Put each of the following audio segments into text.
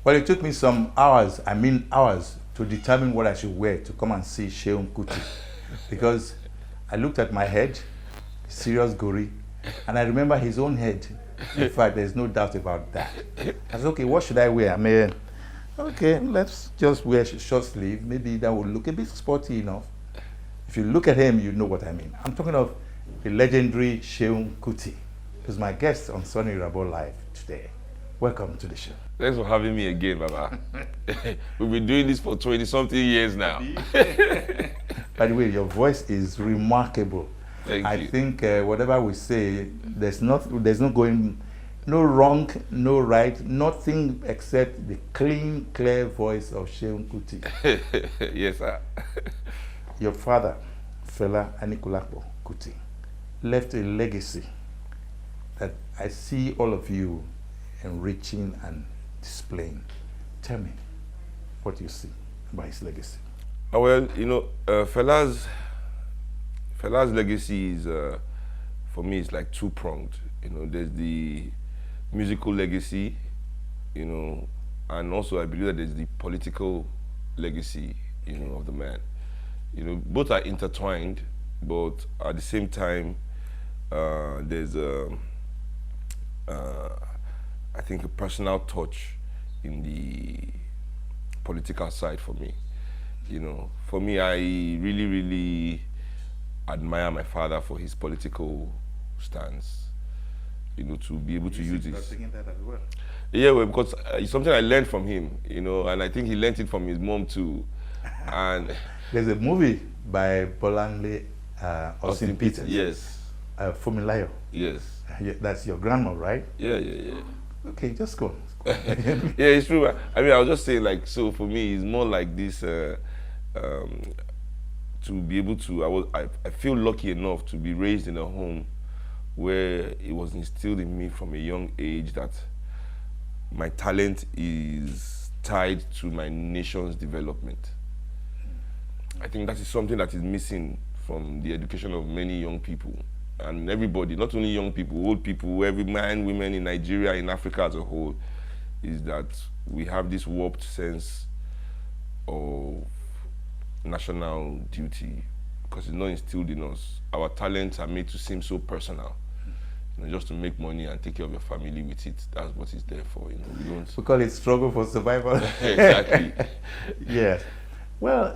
Well, it took me some hours, I mean hours, to determine what I should wear to come and see Seun Kuti. Because I looked at my head, serious gory, and I remember his own head. In fact, there's no doubt about that. I said, okay, what should I wear? I mean, okay, let's just wear short sleeve. Maybe that will look a bit sporty enough. If you look at him, you know what I mean. I'm talking of the legendary Seun Kuti, who's my guest on Soni Irabor Live today. Welcome to the show. Thanks for having me again, Baba. We've been doing this for 20-something years now. By the way, your voice is remarkable. Thank you. I think whatever we say, there's no wrong, no right, nothing except the clean, clear voice of Seun Kuti. Yes, sir. Your father, Fela Anikulapo Kuti, left a legacy that I see all of you enriching and displaying. Tell me what you see about his legacy. Well, you know, Fela's legacy is, for me, it's like two-pronged. You know, there's the musical legacy, you know, and also I believe that there's the political legacy, you know, of the man. You know, both are intertwined, but at the same time, there's I think a personal touch in the political side for me. You know, for me, I really, really admire my father for his political stance. You know, to be able to use this. That as well. Yeah, well, because it's something I learned from him. You know, and I think he learned it from his mom too. And there's a movie by Bolanle Austin Peters. Yes. Fumilayo. Yes. That's your grandma, right? Yeah, yeah, yeah. Okay, just go. Yeah, it's true. I mean, I was just saying, like, so for me, it's more like this, to be able to, I feel lucky enough to be raised in a home where it was instilled in me from a young age that my talent is tied to my nation's development. I think that is something that is missing from the education of many young people. And everybody, not only young people, old people, every man, women in Nigeria, in Africa as a whole, is that we have this warped sense of national duty because it's not instilled in us. Our talents are made to seem so personal. You know, just to make money and take care of your family with it. That's what it's there for. You know, we don't. We call it struggle for survival. Exactly. Yes. Well,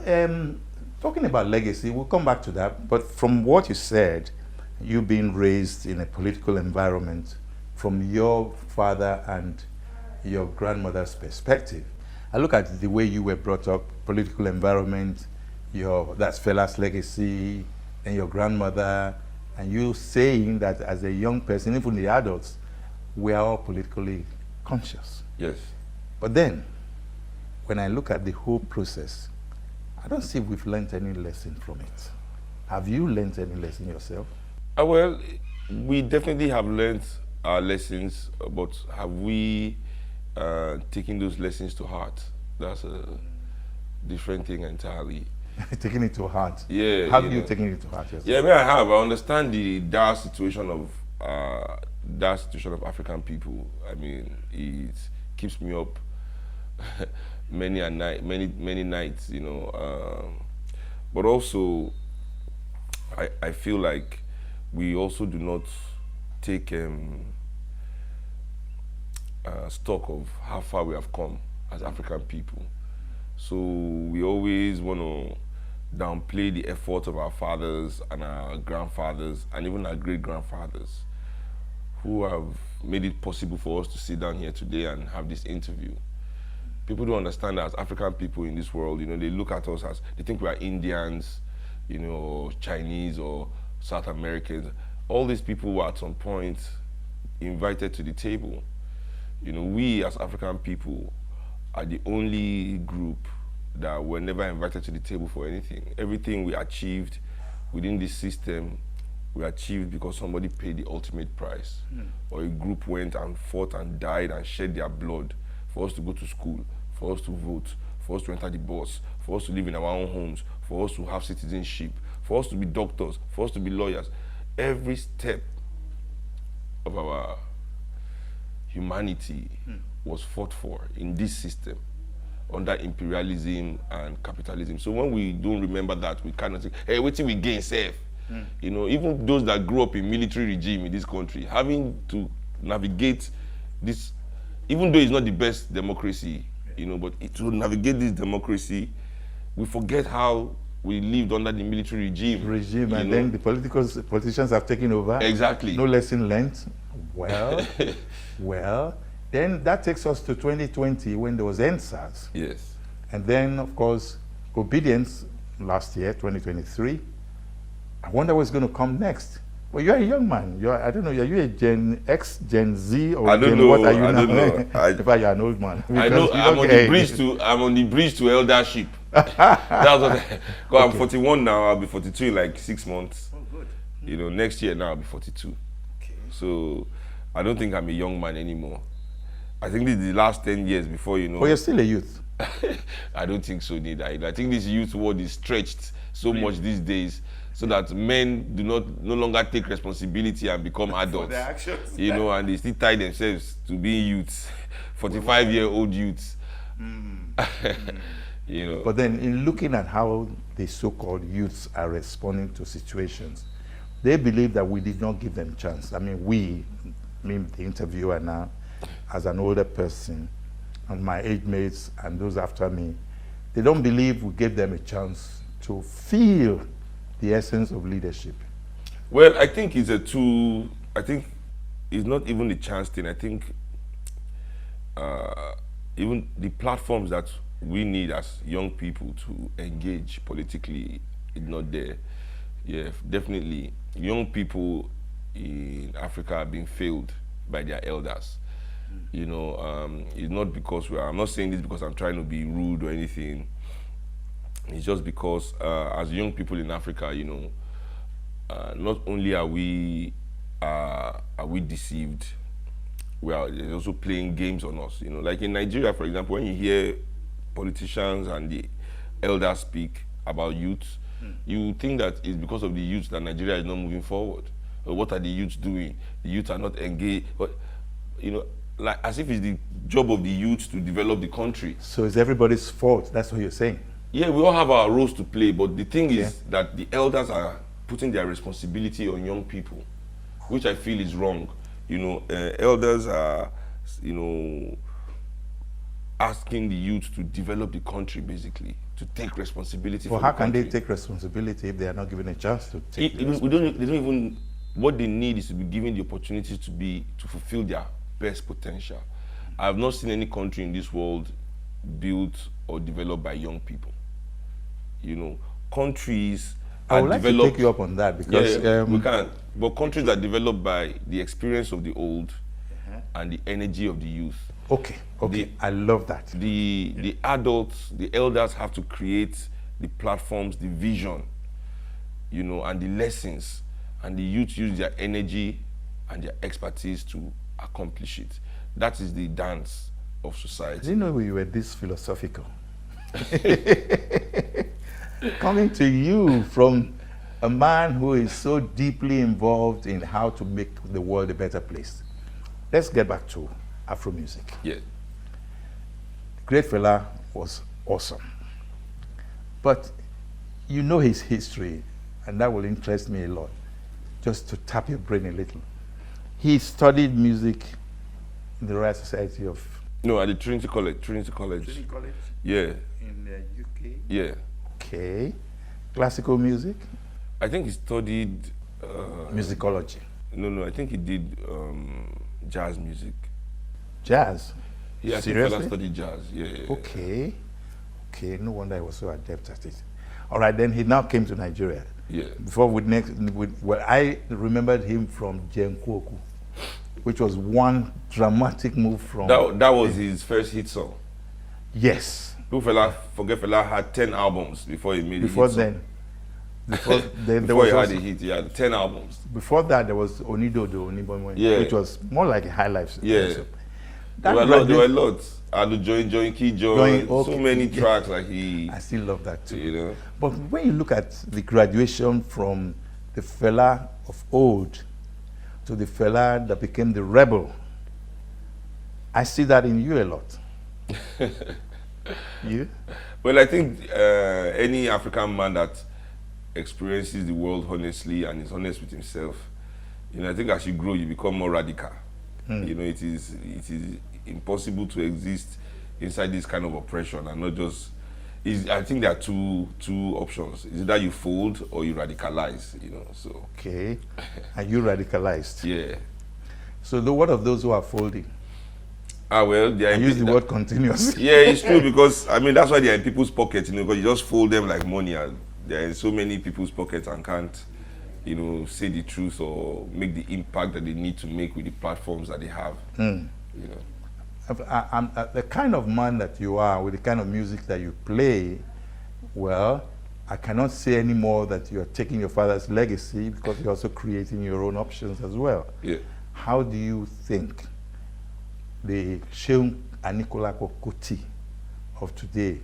talking about legacy, we'll come back to that. But from what you said, you being raised in a political environment, from your father and your grandmother's perspective, I look at the way you were brought up, political environment, that's Fela's legacy, and your grandmother, and you saying that as a young person, even the adults, we are all politically conscious. Yes. But then, when I look at the whole process, I don't see we've learned any lesson from it. Have you learned any lesson yourself? Well, we definitely have learned our lessons, but have we taken those lessons to heart? That's a different thing entirely. Taking it to heart? Yeah. Have you taken it to heart yourself? Yeah, I mean, I have. I understand the dire situation of African people. I mean, it keeps me up many nights, you know. But also, I feel like we also do not take stock of how far we have come as African people. So we always want to downplay the effort of our fathers and our grandfathers and even our great-grandfathers who have made it possible for us to sit down here today and have this interview. People don't understand that as African people in this world, you know, they look at us as, they think we are Indians, you know, or Chinese or South Americans. All these people were at some point invited to the table. You know, we as African people are the only group that were never invited to the table for anything. Everything we achieved within this system, we achieved because somebody paid the ultimate price. Or a group went and fought and died and shed their blood for us to go to school, for us to vote, for us to enter the bus, for us to live in our own homes, for us to have citizenship, for us to be doctors, for us to be lawyers. Every step of our humanity was fought for in this system under imperialism and capitalism. So when we don't remember that, we cannot say, hey, wait till we gain safe. You know, even those that grew up in military regime in this country, having to navigate this, even though it's not the best democracy, you know, but to navigate this democracy, we forget how we lived under the military regime. And then the politicians have taken over. Exactly. No lesson learned. Well, then that takes us to 2020 when there was NSAS. Yes. And then, of course, obedience last year, 2023. I wonder what's going to come next. Well, you're a young man. I don't know, are you a Gen X, Gen Z, or I don't Gen know. what are you I now? don't know. In fact, you're an old man. I know. I'm on the bridge to eldership. That's what. Because I'm 41 now. I'll be 42 in like 6 months. Oh, good. You know, next year now I'll be 42. Okay. So I don't think I'm a young man anymore. I think this is the last 10 years before, you know. Oh, you're still a youth. I don't think so neither. I think this youth world is stretched so much these days, so that men do no longer take responsibility and become adults. For their actions. You know, and they still tie themselves to being youths, 45-year-old youths. You know. But then in looking at how the so-called youths are responding to situations, they believe that we did not give them chance. I mean, me, the interviewer now, as an older person, and my age mates and those after me, they don't believe we gave them a chance to feel the essence of leadership. Well, I think it's I think it's not even the chance thing. I think even the platforms that we need as young people to engage politically is not there. Yeah, definitely. Young people in Africa are being failed by their elders. You know, it's not because I'm not saying this because I'm trying to be rude or anything. It's just because as young people in Africa, you know, not only are we deceived, they're also playing games on us. You know, like in Nigeria, for example, when you hear politicians and the elders speak about youth, you think that it's because of the youth that Nigeria is not moving forward. Or what are the youths doing? The youth are not engaged. But, you know, like as if it's the job of the youth to develop the country. So it's everybody's fault. That's what you're saying. Yeah, we all have our roles to play, but the thing is that the elders are putting their responsibility on young people, which I feel is wrong. You know, elders are, you know, asking the youth to develop the country, basically, to take responsibility. Well, for how the can country. they take responsibility if they are not given a chance to take They don't even. What they need is to be given the opportunity to fulfill their best potential. I have not seen any country in this world built or developed by young people. You know, countries I are would like to developed. take you up on that because We can. But countries are developed by the experience of the old and the energy of the youth. Okay, I love that. The adults, the elders have to create the platforms, the vision, you know, and the lessons, and the youth use their energy and their expertise to accomplish it. That is the dance of I society. didn't know we were this philosophical. Coming to you from a man who is so deeply involved in how to make the world a better place. Let's get back to Afro music. Yeah. Great Fela was awesome. But you know his history, and that will interest me a lot, just to tap your brain a little. He studied music in the Royal Society of... No, at the Trinity College. Trinity College. Yeah. In the UK? Yeah. Okay. Classical music? I think he studied... Musicology. No, I think he did jazz music. Jazz? Yeah, I Seriously? think Fela studied jazz. Yeah. Okay. Okay, no wonder I was so adept at it. All right, then he now came to Nigeria. Yeah. Before well, I remembered him from Jenkwoku, which was one dramatic move from... That was his first hit song. Yes. Fela had 10 albums before he made Before a hit song. then. Before then, Before he had a hit, he had 10 albums. Before that, there was Onidodo, Onibonwe, Yeah. which was more like a high life. Yeah. episode. There were a lot. Adu Join, Key Join, Okay. so many tracks like he, I still love that too. you know. But when you look at the graduation from the Fela of old to the Fela that became the rebel, I see that in you a lot. You? Well, I think any African man that experiences the world honestly and is honest with himself, I think as you grow, you become more radical. It is impossible to exist inside this kind of oppression and not just. I think there are two options. Is that you fold or you radicalize. So. Okay, and you radicalized. Yeah. So what of those who are folding? Well, they are. I use the word continuous. Yeah, it's true because that's why they are in people's pockets. Because you just fold them like money, and they are in so many people's pockets and can't, say the truth or make the impact that they need to make with the platforms that they have. I'm the kind of man that you are, with the kind of music that you play. Well, I cannot say anymore that you are taking your father's legacy because you're also creating your own options as well. Yeah. How do you think the Seun Anikulapo Kuti of today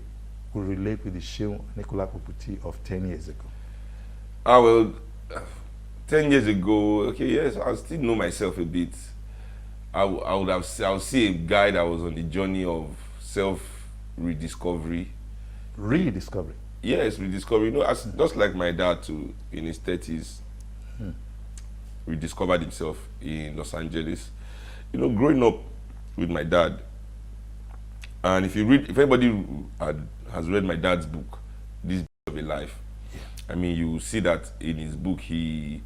will relate with the Seun Anikulapo Kuti of 10 years ago? Well, 10 years ago, okay, yes, I still know myself a bit. I'll see a guy that was on the journey of self-rediscovery. Rediscovery? Yes, rediscovery. Just like my dad too, in his 30s, rediscovered himself in Los Angeles. Growing up with my dad, and if anybody has read my dad's book, This of a Life, you will see that in his book he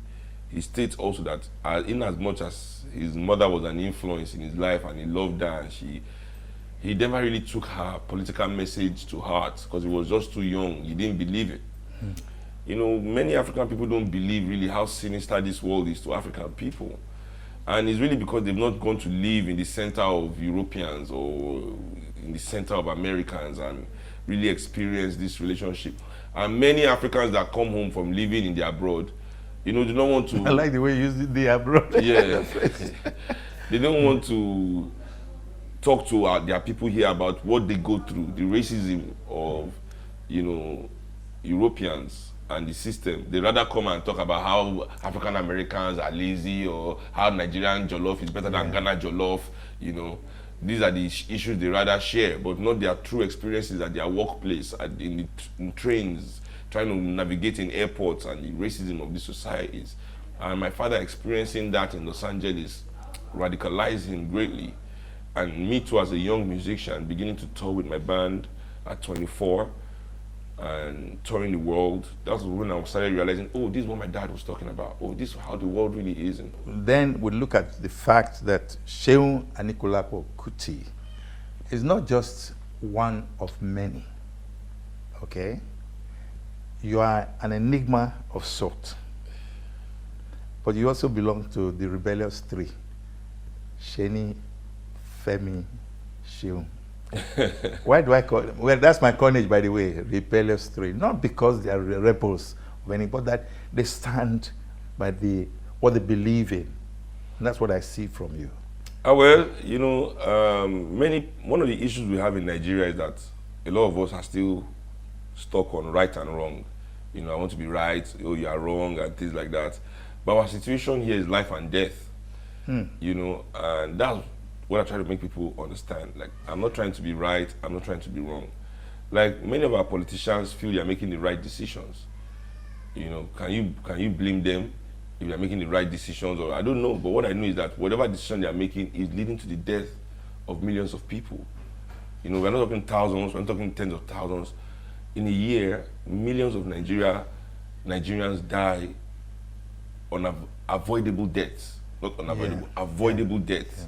states also that in as much as his mother was an influence in his life and he loved her, and he never really took her political message to heart because he was just too young. He didn't believe it. Many African people don't believe really how sinister this world is to African people. And it's really because they've not gone to live in the center of Europeans or in the center of Americans and really experience this relationship. And many Africans that come home from living in the abroad, do not want to... I like the way you use the abroad. Yeah. They don't want to talk to their people here about what they go through, the racism of, Europeans and the system. They rather come and talk about how African Americans are lazy or how Nigerian jollof is better than Ghana jollof. These are the issues they rather share, but not their true experiences at their workplace, in trains, trying to navigate in airports and the racism of these societies. And my father experiencing that in Los Angeles radicalized him greatly. And me too, as a young musician, beginning to tour with my band at 24 and touring the world, that's when I started realizing, oh, this is what my dad was talking about. Oh, this is how the world really is. Then we look at the fact that Seun Anikulapo Kuti is not just one of many, okay? You are an enigma of sort, but you also belong to the rebellious three: Sheni, Femi, Seun. Why do I call them? Well, that's my coinage, by the way, rebellious three. Not because they are rebels or anything, but that they stand by what they believe in. And that's what I see from you. Well, one of the issues we have in Nigeria is that a lot of us are still stuck on right and wrong. I want to be right, you are wrong, and things like that. But our situation here is life and death. And that's what I try to make people understand. Like, I'm not trying to be right, I'm not trying to be wrong. Like, many of our politicians feel they're making the right decisions. Can you blame them if they're making the right decisions? Or I don't know, but what I know is that whatever decision they're making is leading to the death of millions of people. We're not talking thousands, we're not talking tens of thousands. In a year, millions of Nigerians die on avoidable deaths. Not unavoidable, avoidable deaths. Yeah.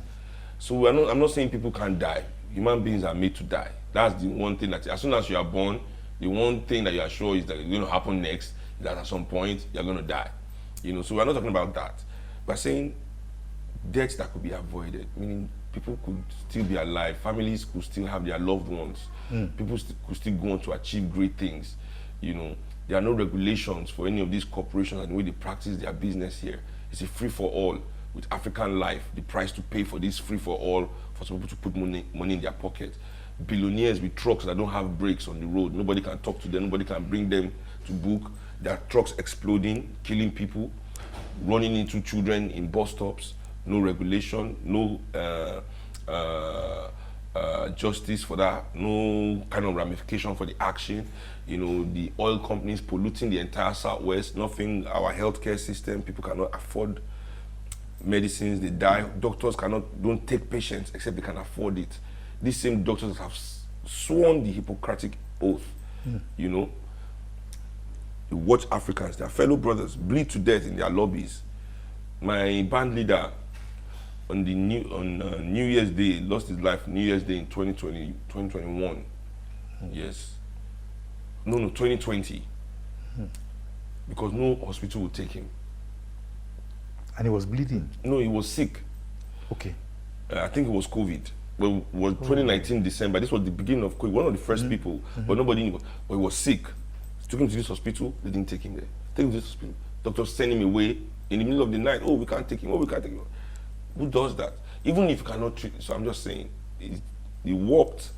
So I'm not saying people can't die. Human beings are made to die. That's the one thing that, as soon as you are born, the one thing that you are sure is that it's going to happen next, is that at some point, you're going to die. So we're not talking about that. We're saying deaths that could be avoided, meaning people could still be alive, families could still have their loved ones, people could still go on to achieve great things. There are no regulations for any of these corporations and the way they practice their business here. It's a free-for-all. With African life, the price to pay for this free-for-all, for some people to put money in their pocket. Billionaires with trucks that don't have brakes on the road. Nobody can talk to them, nobody can bring them to book. There are trucks exploding, killing people, running into children in bus stops, no regulation, no justice for that, no kind of ramification for the action. You know, the oil companies polluting the entire Southwest, nothing, our healthcare system, people cannot afford medicines, they die. Doctors don't take patients except they can afford it. These same doctors have sworn the Hippocratic oath, you know. You watch Africans, their fellow brothers, bleed to death in their lobbies. My band leader on New Year's Day lost his life New Year's Day in 2021. Yes. No, 2020. Because no hospital would take him. And he was bleeding? No, he was sick. Okay. I think it was COVID. Well, it was 2019 December. This was the beginning of COVID. One of the first people, but nobody knew. But he was sick. Took him to this hospital. They didn't take him there. Take him to this hospital. Doctors send him away in the middle of the night. Oh, we can't take him. Oh, we can't take him. Who does that? Even if you cannot treat. So I'm just saying, the warped,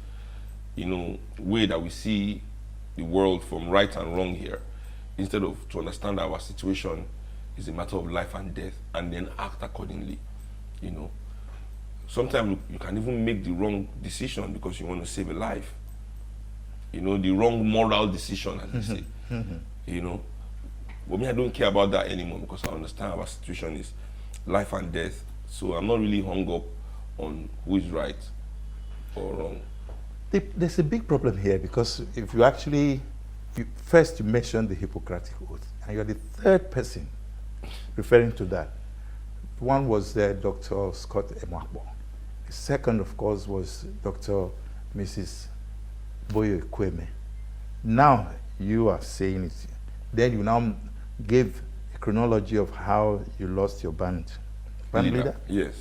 you know, way that we see the world from right and wrong here, instead of to understand our situation is a matter of life and death, and then act accordingly, you know. Sometimes you can even make the wrong decision because you want to save a life. You know, the wrong moral decision, as they say. You know, but me, I don't care about that anymore because I understand our situation is life and death. So I'm not really hung up on who is right or wrong. There's a big problem here because if you first you mentioned the Hippocratic Oath, and you're the third person referring to that. One was Dr. Scott Emakbo. The second, of course, was Dr. Mrs. Boyo Kweme. Now you are saying it. Then you now give a chronology of how you lost your band leader? Yes.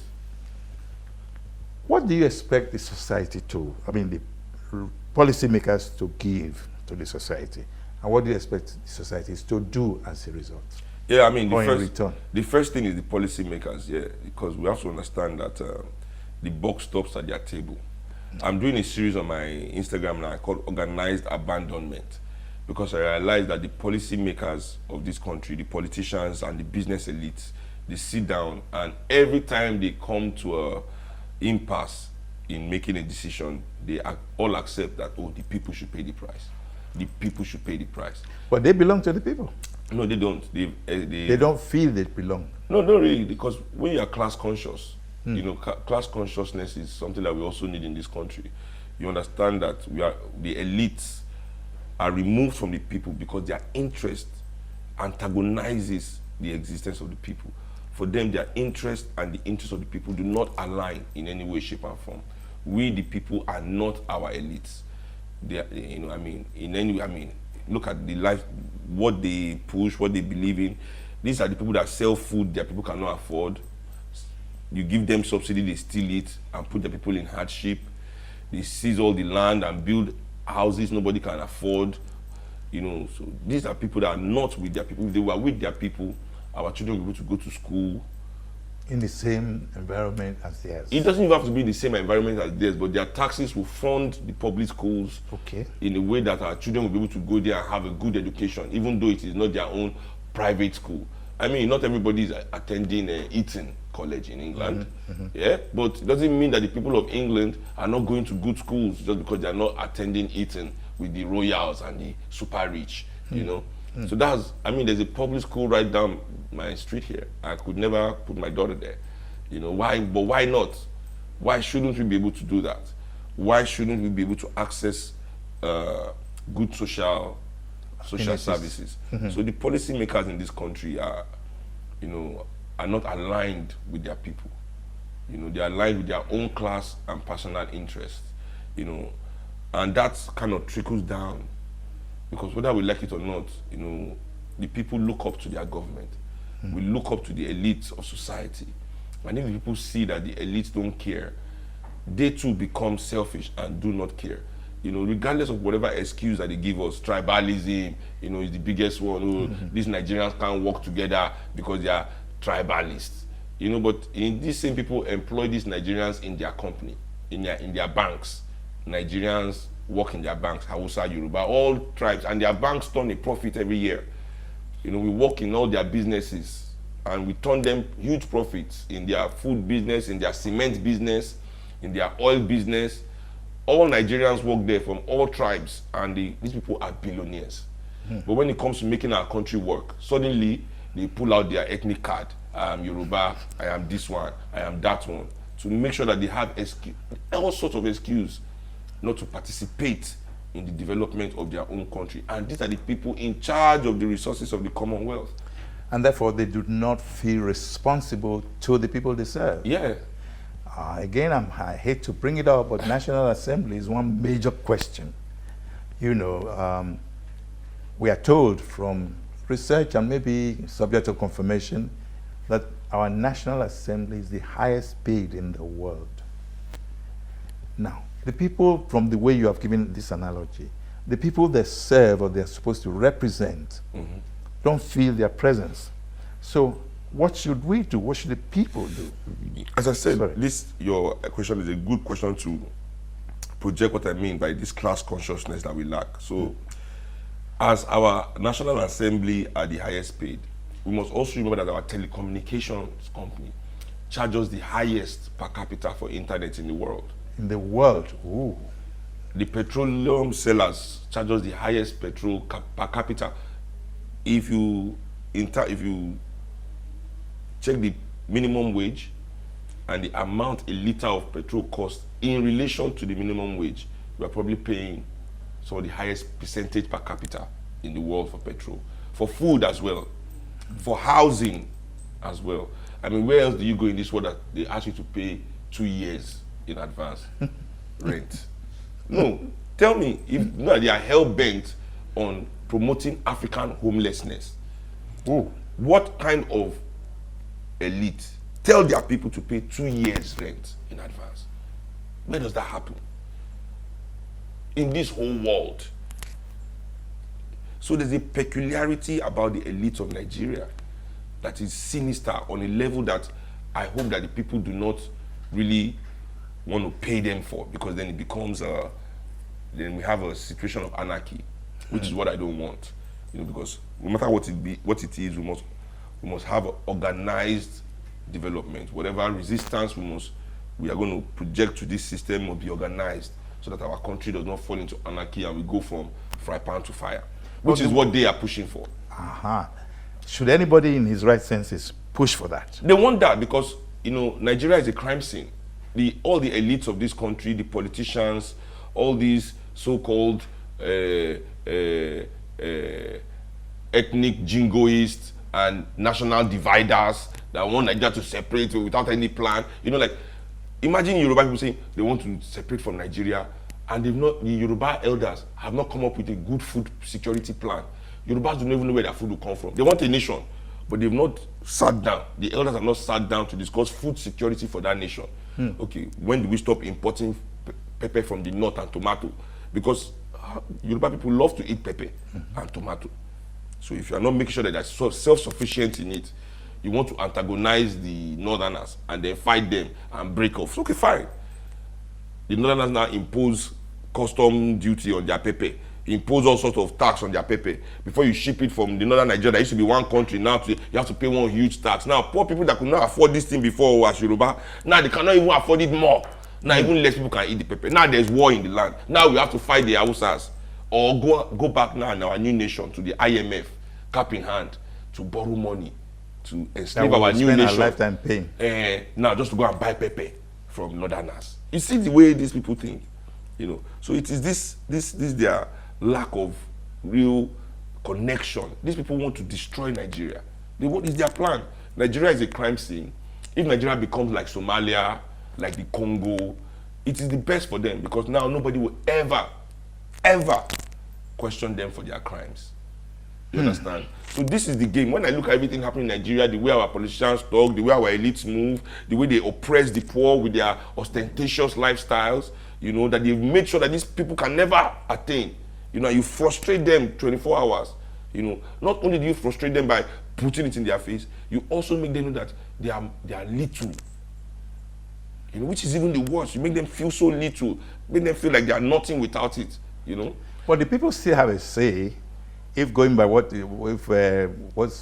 What do you expect the society to, the policymakers to give to the society? And what do you expect the societies to do as a result? Yeah, the first thing is the policymakers, yeah, because we have to understand that the buck stops at their table. I'm doing a series on my Instagram now called Organized Abandonment, because I realized that the policymakers of this country, the politicians and the business elites, they sit down and every time they come to a impasse in making a decision, they all accept that, oh, the people should pay the price. The people should pay the price. But they belong to the people. No, they don't. They don't feel they belong. No, not really, because when you are class conscious, you know, class consciousness is something that we also need in this country. You understand that the elites are removed from the people because their interest antagonizes the existence of the people. For them, their interest and the interest of the people do not align in any way, shape, and form. We, the people, are not our elites. They, you know, look at the life, what they push, what they believe in. These are the people that sell food that people cannot afford. You give them subsidy, they steal it and put the people in hardship. They seize all the land and build houses nobody can afford. You know, so these are people that are not with their people. If they were with their people, our children will be able to go to school. In the same environment as theirs. It doesn't even have to be the same environment as theirs, but their taxes will fund the public schools in a way that our children will be able to go there and have a good education, even though it is not their own private school. I mean, not everybody is attending Eton College in England, yeah, but it doesn't mean that the people of England are not going to good schools just because they are not attending Eton with the royals and the super rich, you know. So there's a public school right down my street here. I could never put my daughter there, you know. Why? But why not? Why shouldn't we be able to do that? Why shouldn't we be able to access good social services? So the policymakers in this country are not aligned with their people. You know, they are aligned with their own class and personal interests. You know, and that kind of trickles down, because whether we like it or not, you know, the people look up to their government. We look up to the elites of society. And if the people see that the elites don't care, they too become selfish and do not care. You know, regardless of whatever excuse that they give us, tribalism, you know, is the biggest one. Oh, these Nigerians can't work together because they are tribalists. You know, but these same people employ these Nigerians in their company, in their banks. Nigerians work in their banks, Hausa, Yoruba, all tribes, and their banks turn a profit every year. You know, we work in all their businesses and we turn them huge profits in their food business, in their cement business, in their oil business, all Nigerians work there from all tribes, and these people are billionaires. But when it comes to making our country work, suddenly they pull out their ethnic card. I am Yoruba, I am this one, I am that one, to make sure that they have all sorts of excuse not to participate in the development of their own country. And these are the people in charge of the resources of the Commonwealth. And therefore, they do not feel responsible to the people they serve. Yeah. Again, I hate to bring it up, but National Assembly is one major question. You know, we are told from research and maybe subject to confirmation that our National Assembly is the highest paid in the world. Now, the people, from the way you have given this analogy, the people they serve or they're supposed to represent don't feel their presence. So what should we do? What should the people do? As I said, your question is a good question to project what I mean by this class consciousness that we lack. So as our National Assembly are the highest paid, we must also remember that our telecommunications company charges the highest per capita for internet in the world. In the world? Ooh. The petroleum sellers charges the highest petrol per capita. If you check the minimum wage and the amount a liter of petrol costs in relation to the minimum wage, we are probably paying some of the highest percentage per capita in the world for petrol. For food as well. For housing as well. I mean, where else do you go in this world that they ask you to pay 2 years in advance rent? No. Tell me, if they are hell-bent on promoting African homelessness, what kind of elite tell their people to pay 2 years rent in advance? Where does that happen? In this whole world. So there's a peculiarity about the elite of Nigeria that is sinister on a level that I hope that the people do not really want to pay them for, because then it becomes then we have a situation of anarchy, which is what I don't want. You know, because no matter what it is, we must have organized development. Whatever resistance we are going to project to this system must be organized, so that our country does not fall into anarchy and we go from fry pan to fire, which is what they are pushing for. Should anybody in his right senses push for that? They want that because, you know, Nigeria is a crime scene. All the elites of this country, the politicians, all these so-called ethnic jingoists and national dividers that want Nigeria to separate without any plan. You know, like, imagine Yoruba people saying they want to separate from Nigeria, and the Yoruba elders have not come up with a good food security plan. Yorubas don't even know where their food will come from. They want a nation, but they've not sat down. The elders have not sat down to discuss food security for that nation. Okay, when do we stop importing pepper from the north and tomato? Because Yoruba people love to eat pepper and tomato. So if you are not making sure that they're self-sufficient in it, you want to antagonize the northerners and then fight them and break off. So, okay, fine. The northerners now impose custom duty on their pepper, impose all sorts of tax on their pepper. Before you ship it from the northern Nigeria, there used to be one country, now you have to pay one huge tax. Now, poor people that could not afford this thing before as Yoruba, now they cannot even afford it more. Now even less people can eat the pepper. Now there's war in the land. Now we have to fight the Hausas. Or go back now in our new nation to the IMF, cap in hand, to borrow money, to enslave our new nation. Our lifetime pain. Now just to go and buy pepper from northerners. You see the way these people think, you know. So it is this their lack of real connection. These people want to destroy Nigeria. It's their plan. Nigeria is a crime scene. If Nigeria becomes like Somalia, like the Congo, it is the best for them, because now nobody will ever question them for their crimes. You understand? So this is the game. When I look at everything happening in Nigeria, the way our politicians talk, the way our elites move, the way they oppress the poor with their ostentatious lifestyles, you know, that they've made sure that these people can never attain. You know, you frustrate them 24 hours. You know, not only do you frustrate them by putting it in their face, you also make them know that they are little. You know, which is even the worst. You make them feel so little, make them feel like they are nothing without it. You know. But the people still have a say. If going by what's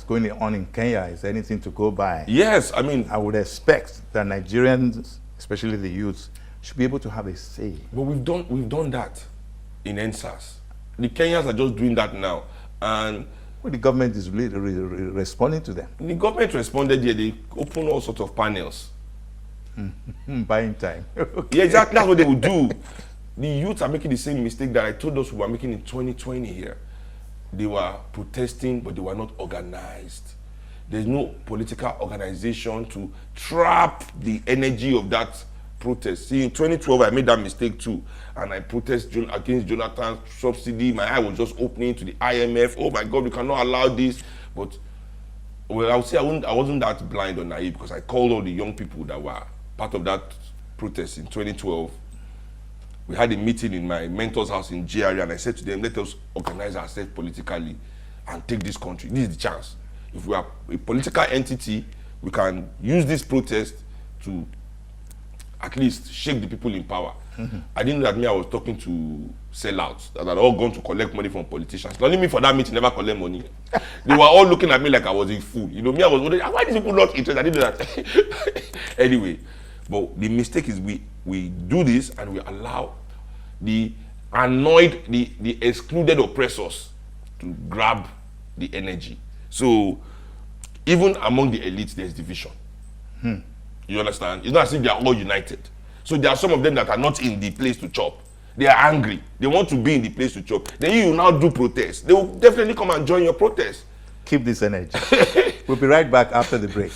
going on in Kenya is anything to go by. Yes, I mean, I would expect that Nigerians, especially the youths, should be able to have a say. But we've done that in NSAS. The Kenyans are just doing that now, and Well, the government is really responding to them. the government responded here. They opened all sorts of panels. Buying time. Yeah, exactly. That's what they would do. The youths are making the same mistake that I told us we were making in 2020 here. They were protesting, but they were not organized. There's no political organization to trap the energy of that protest. See, in 2012, I made that mistake too, and I protested against Jonathan's subsidy. My eye was just opening to the IMF. Oh my God, we cannot allow this. But well, I would say I wasn't that blind or naive, because I called all the young people that were part of that protest in 2012. We had a meeting in my mentor's house in GRA, and I said to them, let us organize ourselves politically and take this country. This is the chance. If we are a political entity, we can use this protest to at least shake the people in power. I didn't know that I was talking to sellouts that had all gone to collect money from politicians. Not only me for that meeting, never collect money. They were all looking at me like I was a fool. You know, me, I was wondering, why are these people not interested? I didn't know that. Anyway, but the mistake is we do this and we allow the annoyed, the excluded oppressors to grab the energy. So even among the elites, there's division. You understand? It's not as if they are all united. So there are some of them that are not in the place to chop. They are angry. They want to be in the place to chop. Then you now do protest. They will definitely come and join your protest. Keep this energy. We'll be right back after the break.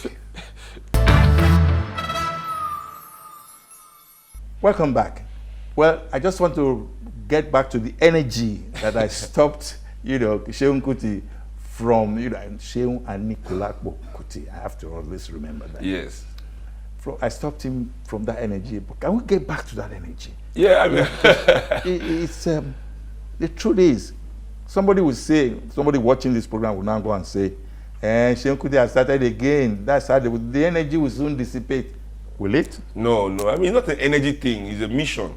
Welcome back. Well, I just want to get back to the energy that I stopped, Seun Kuti from, Seun Anikulapo Kuti. I have to always remember that. Yes. I stopped him from that energy, but can we get back to that energy? Yeah, I mean, it's the truth is, somebody watching this program will now go and say, Seun Kuti has started again. That's how the energy will soon dissipate. Will it? No. I mean, it's not an energy thing. It's a mission.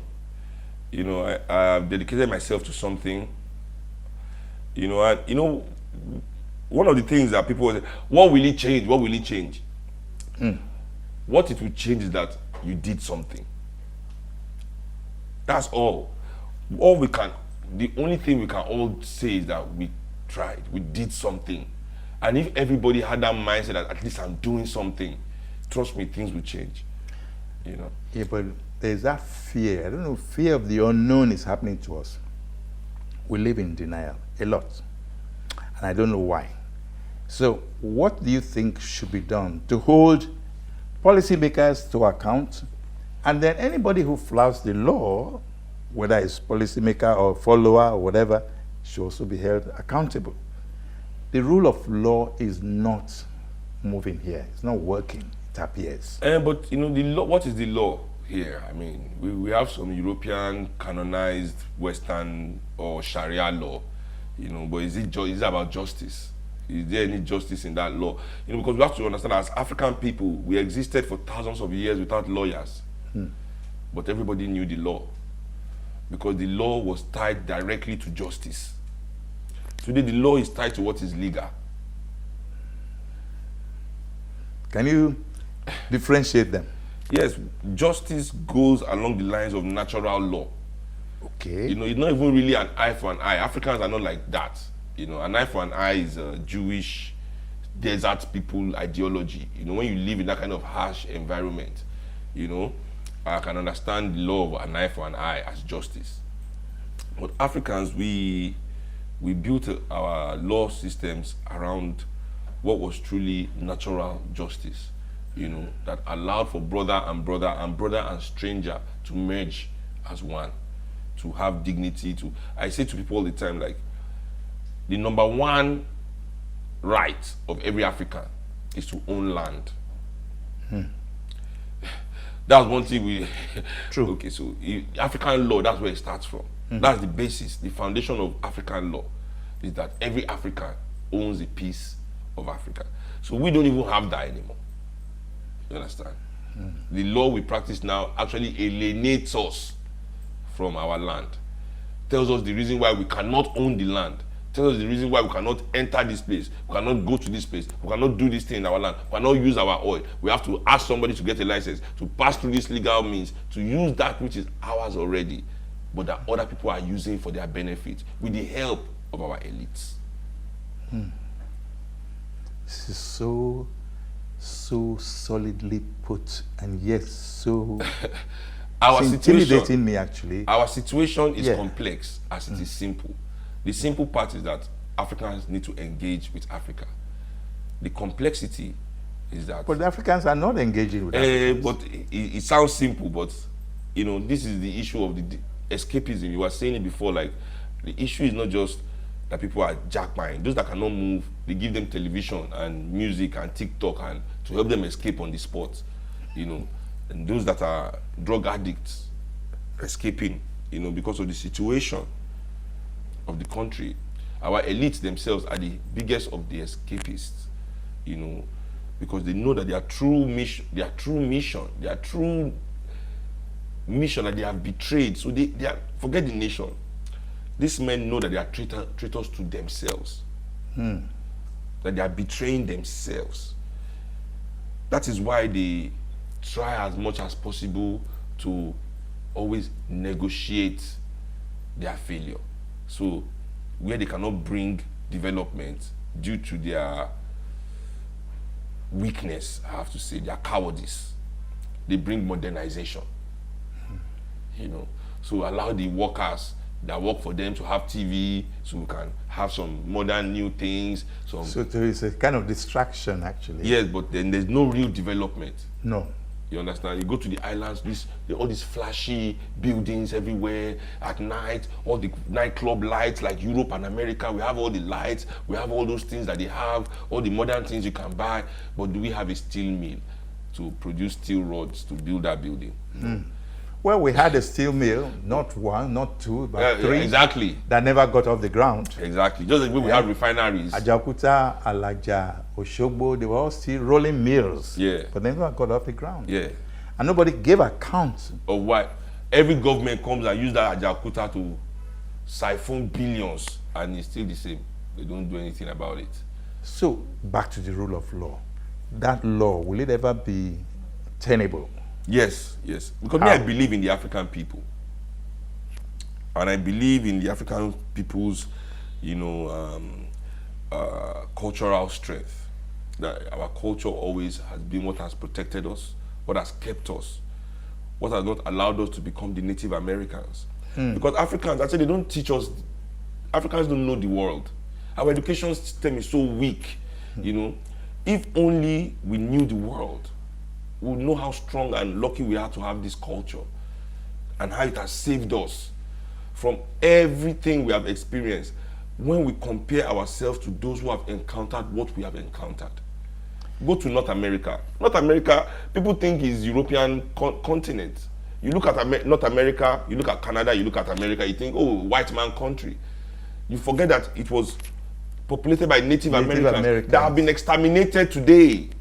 I've dedicated myself to something. One of the things that people say, what will it change? What will it change? What it will change is that you did something. That's all. The only thing we can all say is that we tried, we did something. And if everybody had that mindset that at least I'm doing something, trust me, things will change. Yeah, but there's that fear. I don't know, fear of the unknown is happening to us. We live in denial a lot. And I don't know why. So what do you think should be done to hold policymakers to account, and then anybody who flouts the law, whether it's policymaker or follower or whatever, should also be held accountable? The rule of law is not moving here. It's not working, it appears. But the law, what is the law here? I mean, we have some European canonized Western or Sharia law, but is it about justice? Is there any justice in that law? Because we have to understand, as African people, we existed for thousands of years without lawyers. But everybody knew the law, because the law was tied directly to justice. Today, the law is tied to what is legal. Can you differentiate them? Yes, justice goes along the lines of natural law. Okay. It's not even really an eye for an eye. Africans are not like that. An eye for an eye is a Jewish desert people ideology. When you live in that kind of harsh environment, I can understand the law of an eye for an eye as justice. But Africans, we built our law systems around what was truly natural justice, that allowed for brother and stranger to merge as one, to have dignity. I say to people all the time, like, the number one right of every African is to own land. That's one thing we... True. Okay, so African law, that's where it starts from. That's the basis, the foundation of African law, is that every African owns a piece of Africa. So we don't even have that anymore. You understand? The law we practice now actually alienates us from our land. Tells us the reason why we cannot own the land. Tell us the reason why we cannot enter this place, we cannot go to this place, we cannot do this thing in our land, we cannot use our oil. We have to ask somebody to get a license, to pass through this legal means, to use that which is ours already, but that other people are using for their benefit with the help of our elites. This is so solidly put, and yet so it's intimidating me, actually. Our situation is complex as it is simple. The simple part is that Africans need to engage with Africa. The complexity is that... But the Africans are not engaging with Africans. But it sounds simple, but this is the issue of the escapism. You were saying it before, like, the issue is not just that people are jackpine. Those that cannot move, they give them television and music and TikTok and to help them escape on the spot. And those that are drug addicts escaping, because of the situation of the country. Our elites themselves are the biggest of the escapists, because they know that their true mission that they have betrayed. So they are, forget the nation. These men know that they are traitors to themselves. That they are betraying themselves. That is why they try as much as possible to always negotiate their failure. So where they cannot bring development due to their weakness, I have to say, their cowardice, they bring modernization. So allow the workers that work for them to have TV, so we can have some modern new things. So there is a kind of distraction, actually. Yes, but then there's no real development. No. You understand? You go to the islands, all these flashy buildings everywhere at night, all the nightclub lights like Europe and America. We have all the lights, we have all those things that they have, all the modern things you can buy. But do we have a steel mill to produce steel rods to build that building? Well, we had a steel mill, not one, not two, but three. Exactly. That never got off the ground. Exactly. Just like we have refineries. Ajaokuta, Alaja, Oshogbo, they were all still rolling mills. Yeah. But they never got off the ground. Yeah. And nobody gave account of why. Every government comes and use that Ajaokuta to siphon billions, and it's still the same. They don't do anything about it. So, back to the rule of law. That law, will it ever be tenable? Yes, yes. Because me, I believe in the African people. And I believe in the African people's, cultural strength. That our culture always has been what has protected us, what has kept us, what has not allowed us to become the Native Americans. Because Africans, actually, they don't teach us, Africans don't know the world. Our education system is so weak, If only we knew the world, we would know how strong and lucky we are to have this culture and how it has saved us from everything we have experienced when we compare ourselves to those who have encountered what we have encountered. Go to North America. North America, people think is European continent. You look at North America, you look at Canada, you look at America, you think, oh, white man country. You forget that it was populated by Native Americans that have been exterminated today.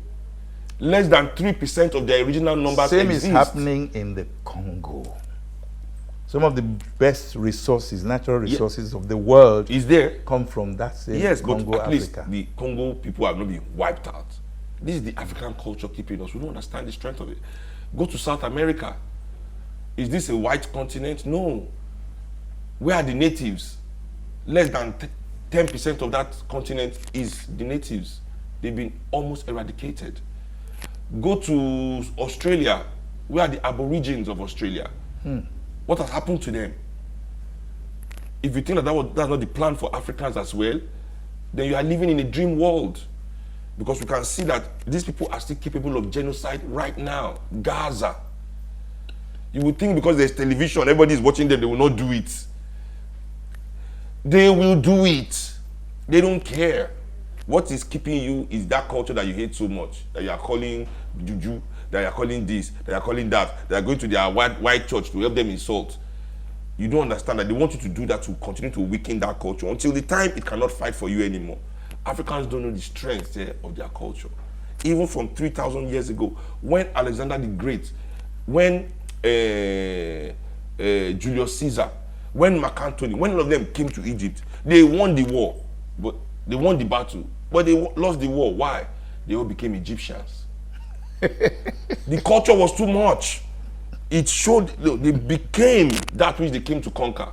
Less than 3% of their original numbers Same exist. is happening in the Congo. Some of the best resources, natural resources of the world is there, come from that same Congo, but at least Africa. The Congo people have not been wiped out. This is the African culture keeping us. We don't understand the strength of it. Go to South America. Is this a white continent? No. Where are the natives? Less than 10% of that continent is the natives. They've been almost eradicated. Go to Australia. Where are the Aborigines of Australia? What has happened to them? If you think that that's not the plan for Africans as well, then you are living in a dream world. Because we can see that these people are still capable of genocide right now. Gaza. You would think because there's television, everybody is watching them, they will not do it. They will do it. They don't care. What is keeping you is that culture that you hate so much, that you are calling juju, that you are calling this, that you are calling that, they are going to their white church to help them insult. You don't understand that they want you to do that to continue to weaken that culture until the time it cannot fight for you anymore. Africans don't know the strength of their culture. Even from 3,000 years ago, when Alexander the Great, when Julius Caesar, When Mark Antony, when all of them came to Egypt, they won the war, but they won the battle, but they lost the war. Why? They all became Egyptians. The culture was too much. It showed, they became that which they came to conquer.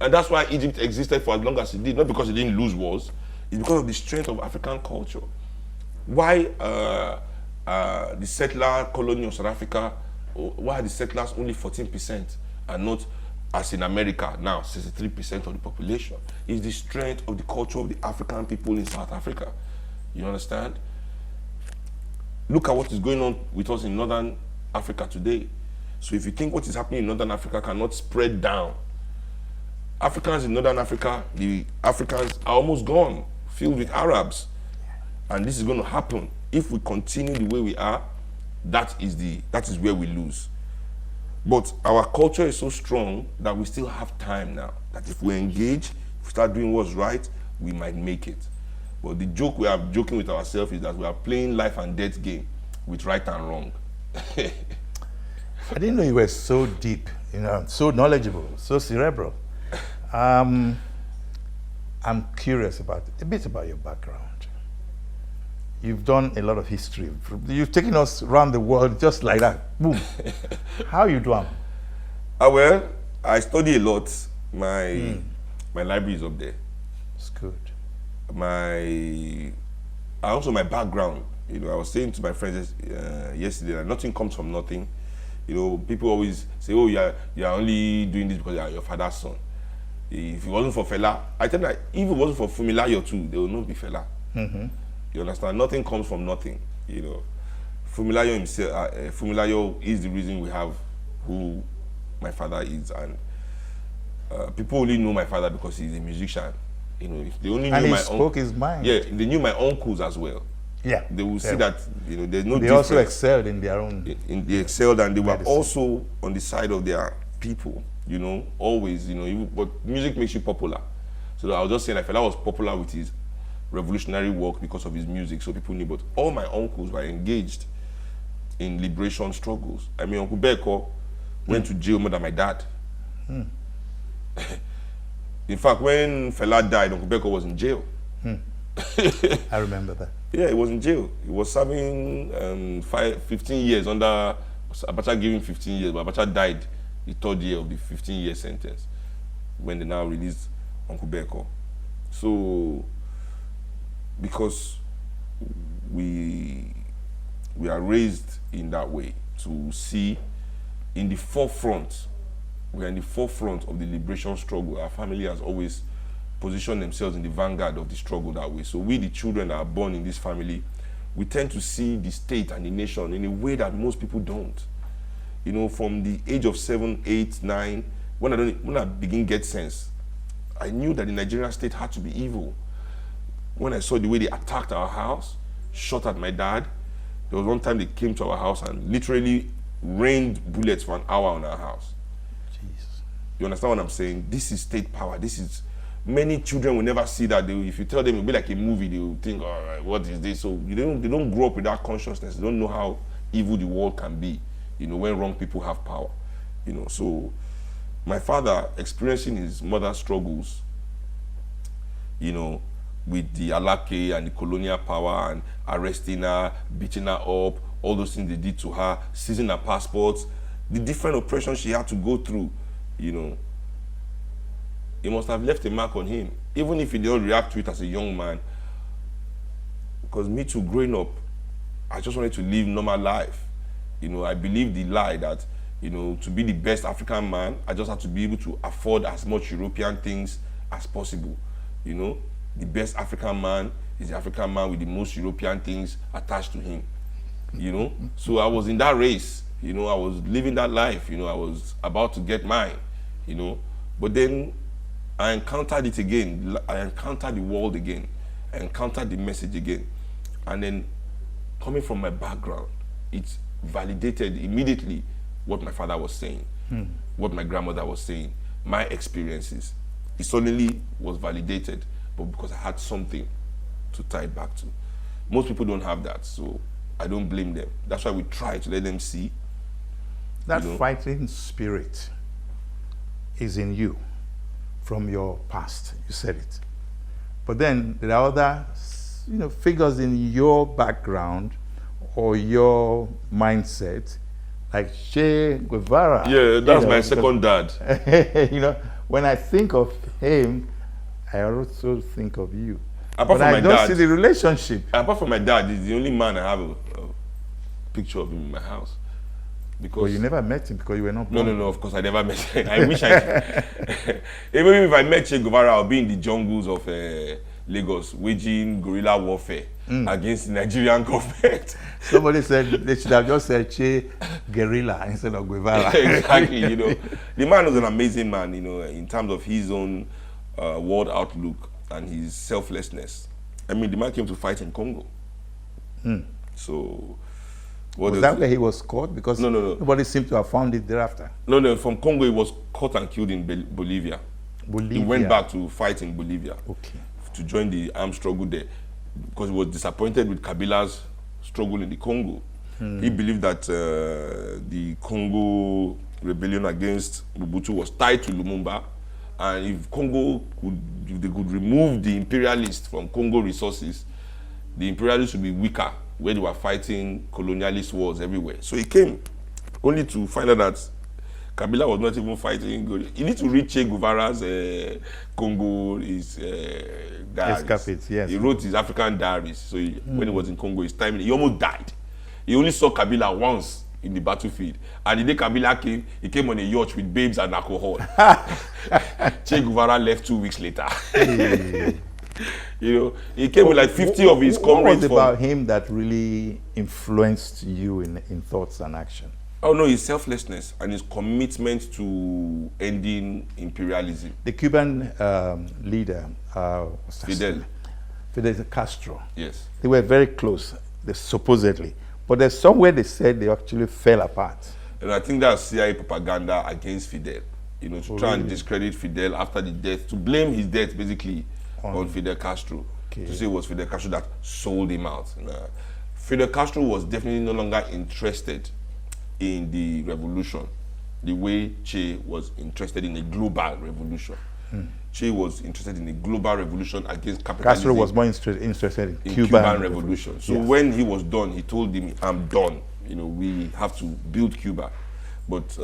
And that's why Egypt existed for as long as it did, not because it didn't lose wars, it's because of the strength of African culture. Why the settler colony of South Africa, why are the settlers only 14% and not, as in America now, 63% of the population? Is the strength of the culture of the African people in South Africa. You understand? Look at what is going on with us in Northern Africa today. So if you think what is happening in Northern Africa cannot spread down, Africans in Northern Africa, the Africans are almost gone, filled with Arabs. And this is going to happen. If we continue the way we are, that is where we lose. But our culture is so strong that we still have time now. That if we engage, if we start doing what's right, we might make it. But the joke we are joking with ourselves is that we are playing life and death game with right and wrong. I didn't know you were so deep, so knowledgeable, so cerebral. I'm curious a bit about your background. You've done a lot of history. You've taken us around the world just like that. Boom. How you do? Well, I study a lot. My library is up there. It's good. Also my background. I was saying to my friends yesterday that nothing comes from nothing. People always say, "Oh, you're only doing this because you're your father's son." If it wasn't for Fela, I tell you that if it wasn't for Fumilayo too, there would not be Fela. Mm-hmm. You understand? Nothing comes from nothing. Fumilayo himself, Fumilayo is the reason we have who my father is, and people only know my father because he's a musician. If they only knew he spoke his mind. Yeah, they knew my uncles as well. Yeah, they will see that there's no. They also excelled in their own. They excelled, and they were also on the side of their people. Always. But music makes you popular. So I was just saying, I felt I was popular with his revolutionary work because of his music, so people knew. But all my uncles were engaged in liberation struggles. I mean, Uncle Beko went to jail more than my dad. In fact, when Fela died, Uncle Beko was in jail. I remember that. Yeah, he was in jail. He was serving 15 years under Abacha, giving 15 years, but Abacha died the third year of the 15-year sentence when they now released Uncle Beko. So, because we are raised in that way to see in the forefront, we are in the forefront of the liberation struggle. Our family has always positioned themselves in the vanguard of the struggle that way. So we, the children that are born in this family, we tend to see the state and the nation in a way that most people don't. From the age of 7, 8, 9, when I begin get sense, I knew that the Nigerian state had to be evil. When I saw the way they attacked our house, shot at my dad, there was one time they came to our house and literally rained bullets for an hour on our house. Jesus. You understand what I'm saying? This is state power. Many children will never see that. If you tell them it'll be like a movie, they will think, all right, what is this? So they don't grow up with that consciousness. They don't know how evil the world can be, when wrong people have power. So my father experiencing his mother's struggles, with the Alake and the colonial power and arresting her, beating her up, all those things they did to her, seizing her passports, the different oppressions she had to go through, it must have left a mark on him, even if he didn't react to it as a young man. Because me too, growing up, I just wanted to live normal life. I believed the lie that, to be the best African man, I just had to be able to afford as much European things as possible. The best African man is the African man with the most European things attached to him. So I was in that race. I was living that life. I was about to get mine. But then I encountered it again. I encountered the world again. I encountered the message again. And then coming from my background, it validated immediately what my father was saying, what my grandmother was saying, my experiences. It suddenly was validated, but because I had something to tie it back to. Most people don't have that, so I don't blame them. That's why we try to let them see. That fighting spirit is in you. from your past. You said it. But then there are other, figures in your background or your mindset, like Che Guevara. Yeah, that's my second dad. When I think of him, I also think of you. Apart but from I my don't dad, see the relationship. Apart from my dad, he's the only man I have a picture of him in my house. Because well, you never met him because you were not born. No, of course I never met him. I wish I even if I met Che Guevara, I'll be in the jungles of Lagos waging guerrilla warfare against the Nigerian government. Somebody said they should have just said Che Guerrilla instead of Guevara. Exactly, The man was an amazing man, in terms of his own world outlook and his selflessness. I mean, the man came to fight in Congo. So... Was that where he was caught? Because no. Nobody seemed to have found it thereafter. No, from Congo he was caught and killed in Bolivia. He went back to fight in Bolivia. Okay. To join the armed struggle there. Because he was disappointed with Kabila's struggle in the Congo. He believed that the Congo rebellion against Mobutu was tied to Lumumba. And if they could remove the imperialists from Congo resources, the imperialists would be weaker, where they were fighting colonialist wars everywhere. So he came, only to find out that Kabila was not even fighting. You need to read Che Guevara's Congo, his diaries. Escapades, yes. He wrote his African diaries. So when he was in Congo, his time, he almost died. He only saw Kabila once in the battlefield. And the day Kabila came, he came on a yacht with babes and alcohol. Che Guevara left 2 weeks later. He came with like 50 of his comrades. What was it about him that really influenced you in thoughts and action? Oh no, his selflessness and his commitment to ending imperialism. The Cuban leader, Fidel Castro. Yes. They were very close, supposedly. But there's somewhere they said they actually fell apart. And I think that's CIA propaganda against Fidel. To try and discredit Fidel after the death, to blame his death basically on Fidel Castro. Okay. To say it was Fidel Castro that sold him out. Fidel Castro was definitely no longer interested in the revolution the way Che was interested in a global revolution. Che was interested in a global revolution against capitalism. Castro was more interested in Cuban revolution. So when he was done, he told him, I'm done. We have to build Cuba. But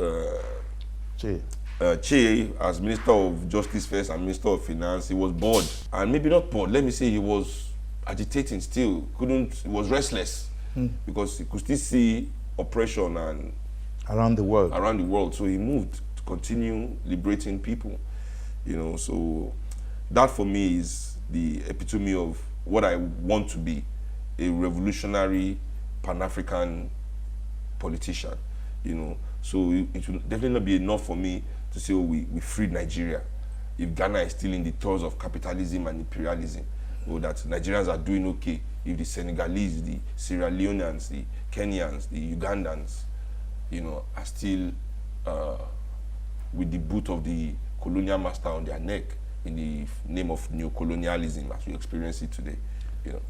Che, as Minister of Justice first and Minister of Finance, he was bored. And maybe not bored, let me say he was agitating still. He was restless because he could still see oppression and around the world. So he moved to continue liberating people. So that for me is the epitome of what I want to be, a revolutionary Pan-African politician. So it will definitely not be enough for me to say, we freed Nigeria. If Ghana is still in the throes of capitalism and imperialism, or that Nigerians are doing okay, if the Senegalese, the Sierra Leoneans, the Kenyans, the Ugandans, are still with the boot of the colonial master on their neck in the name of neocolonialism as we experience it today.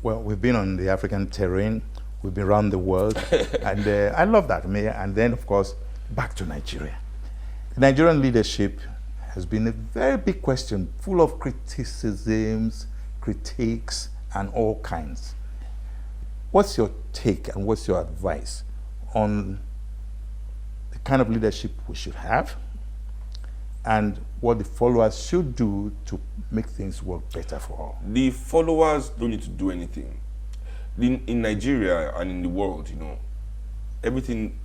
Well, we've been on the African terrain, we've been around the world, and I love that. And then, of course, back to Nigeria. The Nigerian leadership has been a very big question, full of criticisms, critiques, and all kinds. What's your take and what's your advice on the kind of leadership we should have and what the followers should do to make things work better for all? The followers don't need to do anything. In Nigeria and in the world, everything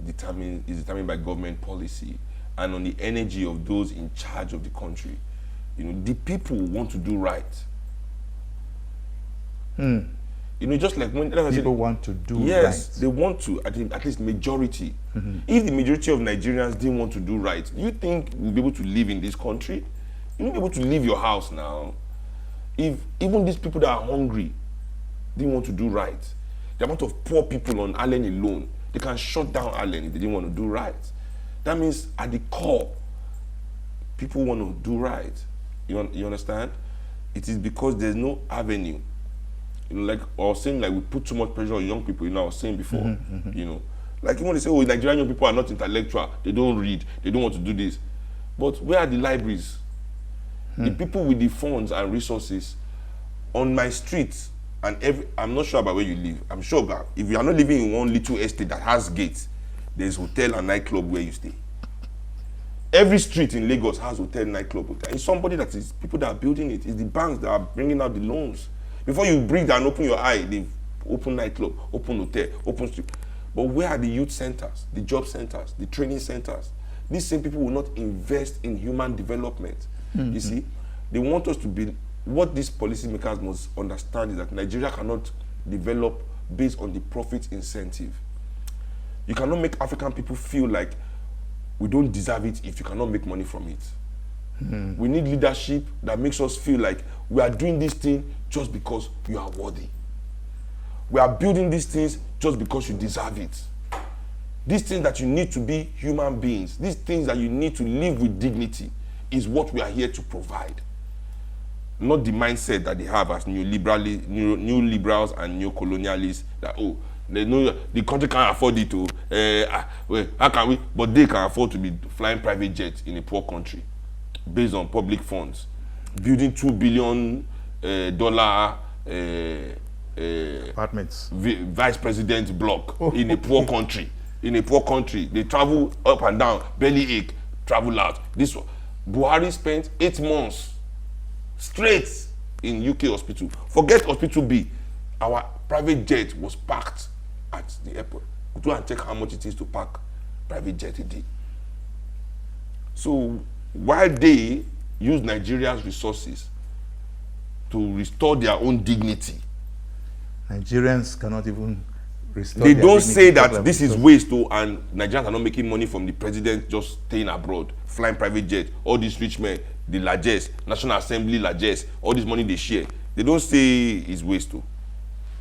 is determined by government policy and on the energy of those in charge of the country. The people want to do right. Just like when people want to do right. Yes, they want to, at least majority. If the majority of Nigerians didn't want to do right, do you think we'll be able to live in this country? You won't be able to leave your house now. If even these people that are hungry didn't want to do right, the amount of poor people on Allen alone, they can shut down Allen if they didn't want to do right. That means at the core, people want to do right. You understand? It is because there's no avenue. Like I was saying, like we put too much pressure on young people. I was saying before, like even when they say, "Oh, Nigerian young people are not intellectual. They don't read. They don't want to do this." But where are the libraries? The people with the funds and resources on my street, and I'm not sure about where you live. I'm sure that if you are not living in one little estate that has gates, there's hotel and nightclub where you stay. Every street in Lagos has hotel, nightclub, hotel. It's somebody that is, people that are building it. It's the banks that are bringing out the loans. Before you breathe and open your eye, they've open nightclub, open hotel, open street. But where are the youth centers, the job centers, the training centers? These same people will not invest in human development. You see, they want us to be, what these policymakers must understand is that Nigeria cannot develop based on the profit incentive. You cannot make African people feel like we don't deserve it if you cannot make money from it. We need leadership that makes us feel like we are doing this thing just because you are worthy. We are building these things just because you deserve it. These things that you need to be human beings, these things that you need to live with dignity is what we are here to provide. Not the mindset that they have as new liberals and new colonialists that, oh, they know the country can't afford it to, well, how can we? But they can afford to be flying private jets in a poor country based on public funds, building $2 billion apartments, vice president block in a poor country. In a poor country, they travel up and down, belly ache, travel out. This one, Buhari spent 8 months straight in UK hospital. Forget hospital B. Our private jet was parked at the airport. Go and check how much it is to park private jet a day. So while they use Nigeria's resources to restore their own dignity, Nigerians cannot even restore. They don't say that this is waste, and Nigerians are not making money from the president just staying abroad, flying private jet. All these rich men, the largest, National Assembly largest, all this money they share. They don't say it's waste too.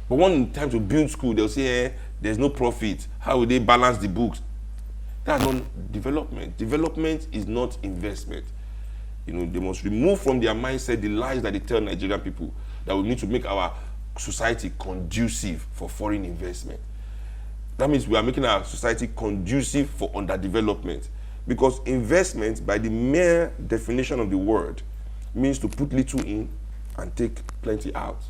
But one time to build school, they'll say, there's no profit. How will they balance the books? That's not development. Development is not investment. You know, they must remove from their mindset the lies that they tell Nigerian people that we need to make our society conducive for foreign investment. That means we are making our society conducive for underdevelopment. Because investment, by the mere definition of the word, means to put little in and take plenty out.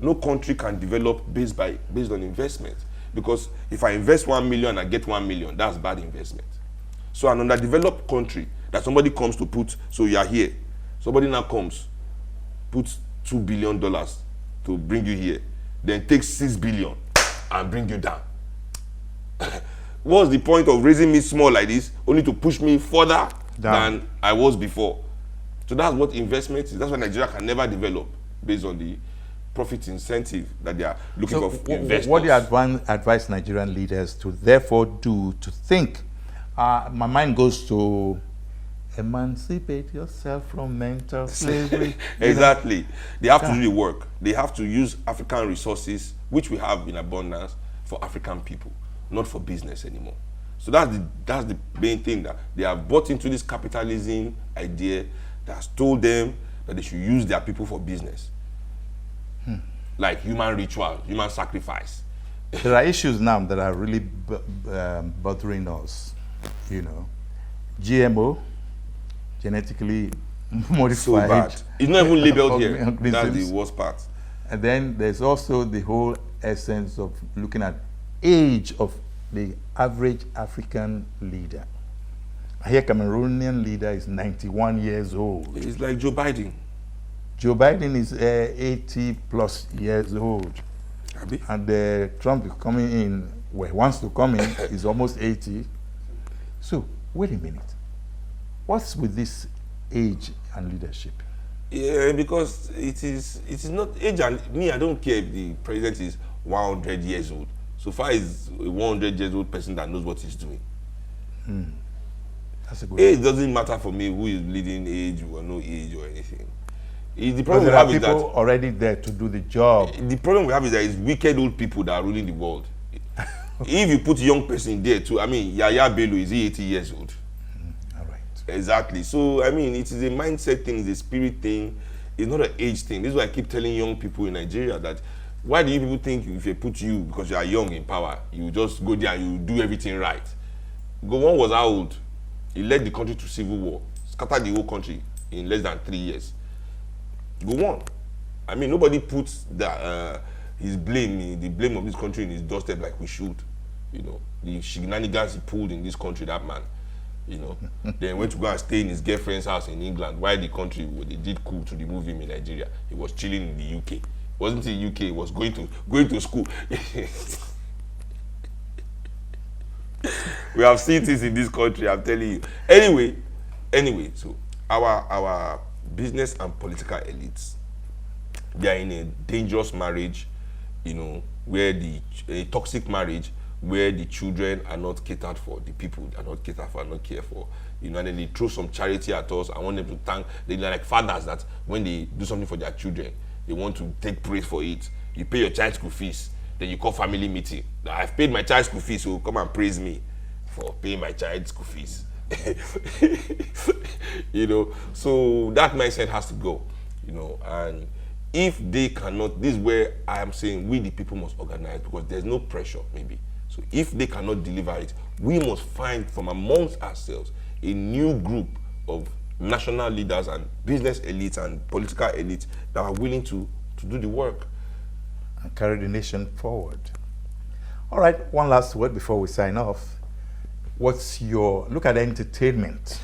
No country can develop based on investment. Because if I invest 1 million and I get 1 million, that's bad investment. So an underdeveloped country that somebody comes to put, so you are here, somebody now comes, puts $2 billion to bring you here, then takes 6 billion and bring you down. What's the point of raising me small like this, only to push me further than I was before? So that's what investment is. That's why Nigeria can never develop based on the profit incentive that they are looking for investors. What do you advise Nigerian leaders to therefore do, to think? My mind goes to emancipate yourself from mental slavery. Exactly. They have to do the work. They have to use African resources, which we have in abundance, for African people, not for business anymore. So that's the main thing, that they have bought into this capitalism idea that has told them that they should use their people for business. Like human ritual, human sacrifice. There are issues now that are really bothering us. You know, GMO, genetically modified. So bad. It's not even labeled here. That's the worst part. And then there's also the whole essence of looking at age of the average African leader. I hear Cameroonian leader is 91 years old. It's like Joe Biden. Joe Biden is 80 plus years old. And Trump is coming in, well, wants to come in, is almost 80. So, wait a minute. What's with this age and leadership? Yeah, because it is not age, and me, I don't care if the president is 100 years old. So far, he's a 100 years old person that knows what he's doing. That's a good age point. doesn't matter for me who is leading age or no age or anything. The But problem we there are have is people that already there to do the job. the problem we have is that it's wicked old people that are ruling the world. If you put young person there too, I mean, Yaya Bello, is he 80 years old? All right. Exactly. So, I mean, it is a mindset thing, it's a spirit thing. It's not an age thing. This is why I keep telling young people in Nigeria that, why do you people think if they put you, because you are young in power, you just go there and you do everything right? Gowon was how old? He led the country to civil war, scattered the whole country, in less than 3 years. Go on. I mean, nobody puts the blame of this country in his doorstep like we should. You know, the shenanigans he pulled in this country, that man. You know, then went to go and stay in his girlfriend's house in England. While the country, they did coup to remove him in Nigeria. He was chilling in the UK. Wasn't in the UK? He was going to school. We have seen this in this country. I'm telling you. Anyway, so our business and political elites, they are in a dangerous marriage. You know, where a toxic marriage, where the children are not catered for, the people are not catered for, are not cared for. You know, and then they throw some charity at us. I want them to thank. They're like fathers that when they do something for their children, they want to take praise for it. You pay your child school fees, then you call family meeting. Now, I've paid my child school fees, so come and praise me for paying my child school fees. You know, so that mindset has to go. You know, and if they cannot, this is where I am saying we the people must organize, because there's no pressure maybe. So if they cannot deliver it, we must find from amongst ourselves a new group of national leaders and business elites and political elites that are willing to do the work. And carry the nation forward. All right, one last word before we sign off. What's your, look at entertainment.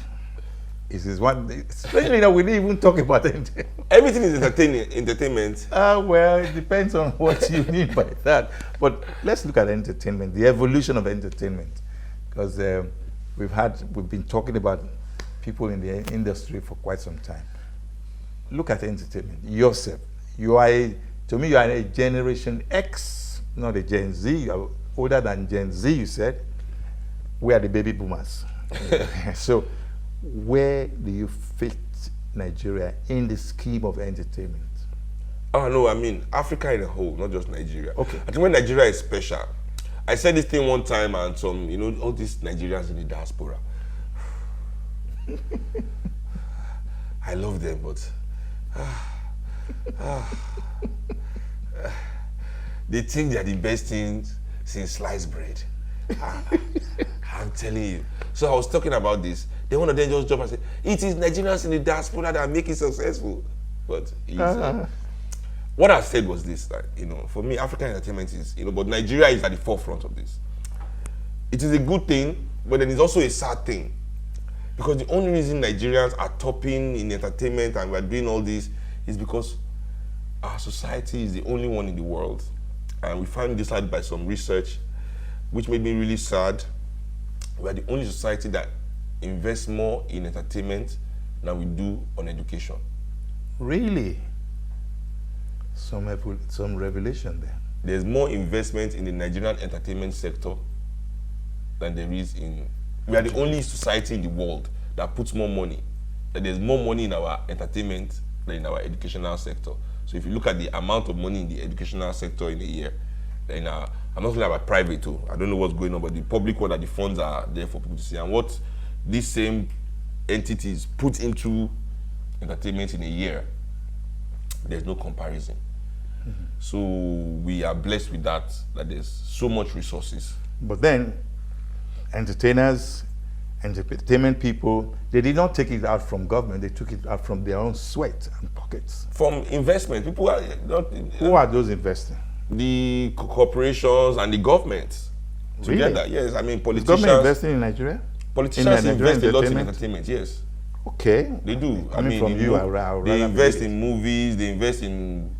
Is this one, especially now we didn't even talk about entertainment. Everything is entertainment. Well, it depends on what you mean by that. But let's look at entertainment, the evolution of entertainment. Because we've been talking about people in the industry for quite some time. Look at entertainment. Yourself, to me, you are a Generation X, not a Gen Z. You are older than Gen Z, you said. We are the baby boomers. So where do you fit Nigeria in the scheme of entertainment? Oh no, I mean Africa in a whole, not just Nigeria. Okay. I think when Nigeria is special, I said this thing one time, and some, you know, all these Nigerians in the diaspora, I love them, but they think they're the best things since sliced bread. I'm telling you. So I was talking about this. Then one of them just jumped and said, it is Nigerians in the diaspora that make it successful. But what I said was this, that, you know, for me, African entertainment is, you know, but Nigeria is at the forefront of this. It is a good thing, but then it's also a sad thing. Because the only reason Nigerians are topping in entertainment and we're doing all this is because our society is the only one in the world. And we found this out by some research, which made me really sad. We are the only society that invests more in entertainment than we do on education. Really? Some revelation there. There's more investment in the Nigerian entertainment sector than there is in... We are the only society in the world that puts more money. That there's more money in our entertainment than in our educational sector. So if you look at the amount of money in the educational sector in a year, then I'm not talking about private too. I don't know what's going on, but the public one, that the funds are there for people to see. And what these same entities put into entertainment in a year, there's no comparison. Mm-hmm. So we are blessed with that there's so much resources. But then, entertainers, entertainment people, they did not take it out from government, they took it out from their own sweat and pockets. From investment. People are not... Who are those investing? The corporations and the government together. Really? Yes, I mean politicians. Is government investing in Nigeria? Politicians invest a lot in entertainment. Yes. Okay. They do. I mean, from you, they invest in movies. They invest in,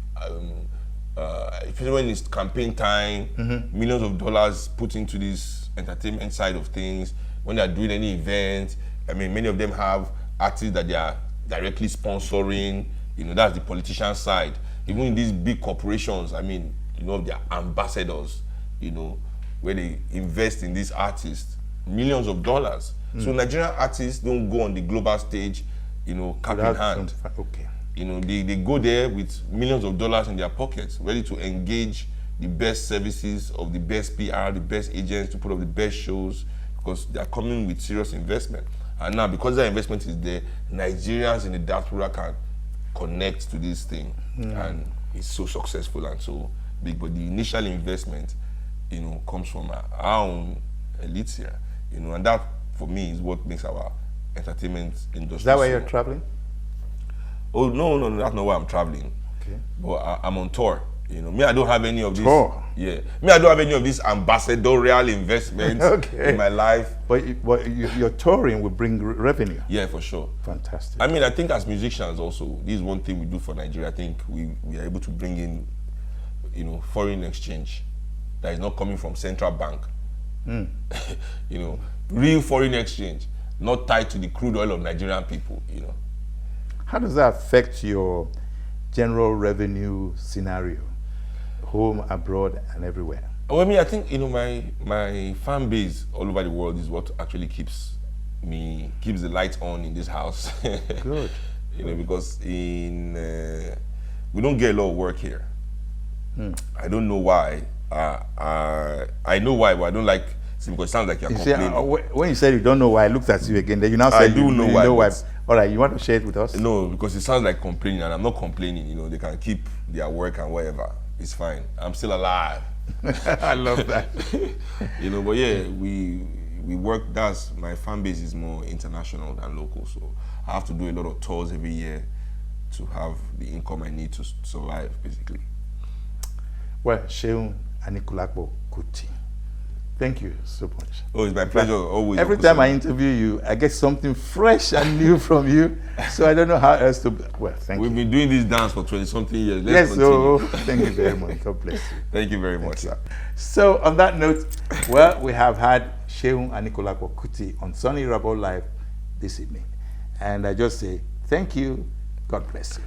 especially when it's campaign time, millions of dollars put into this entertainment side of things. When they are doing any event, I mean, many of them have artists that they are directly sponsoring. You know, that's the politician side. Even in these big corporations, I mean, you know, their ambassadors, you know, where they invest in these artists, millions of dollars. So Nigerian artists don't go on the global stage, you know, cap in hand. Okay. You know, they go there with millions of dollars in their pockets, ready to engage the best services of the best PR, the best agents to put up the best shows, because they are coming with serious investment. And now, because that investment is there, Nigerians in the diaspora can connect to this thing, and it's so successful and so big. But the initial investment, you know, comes from our own elites here, you know, and that for me is what makes our entertainment industry. Is that why you're traveling? Oh no, that's not why I'm traveling. Okay. But I'm on tour. You know, me, I don't have any of this. Tour? Yeah, me, I don't have any of this ambassadorial investments Okay. in my life. But your touring will bring revenue. Yeah, for sure. Fantastic. I mean, I think as musicians also, this is one thing we do for Nigeria. I think we are able to bring in, you know, foreign exchange that is not coming from central bank. You know, real foreign exchange, not tied to the crude oil of Nigerian people. You know. How does that affect your general revenue scenario, home, abroad, and everywhere? Well, I mean, I think, you know, my fan base all over the world is what actually keeps the lights on in this house. Good. You know, because we don't get a lot of work here. I don't know why. I know why, but I don't like. See, because it sounds like you're complaining. When you said you don't know why, I looked at you again. Then you now said do know you why, know why. but- All right, you want to share it with us? No, because it sounds like complaining, and I'm not complaining. You know, they can keep their work and whatever. It's fine. I'm still alive. I love that. You know, but yeah, we work. That's my fan base is more international than local, so I have to do a lot of tours every year to have the income I need to survive, basically. Well, Seun Anikulapo Kuti, thank you so much. Oh, it's my pleasure. Always. Every time I interview you, I get something fresh and new from you. So I don't know how else to. Well, thank We've you. been doing this dance for 20-something years. Yes, Let's continue. so thank you very much. God bless you. Thank you very much, sir. So on that note, well, we have had Seun Anikulapo Kuti on Soni Irabor Live this evening. And I just say thank you. God bless you.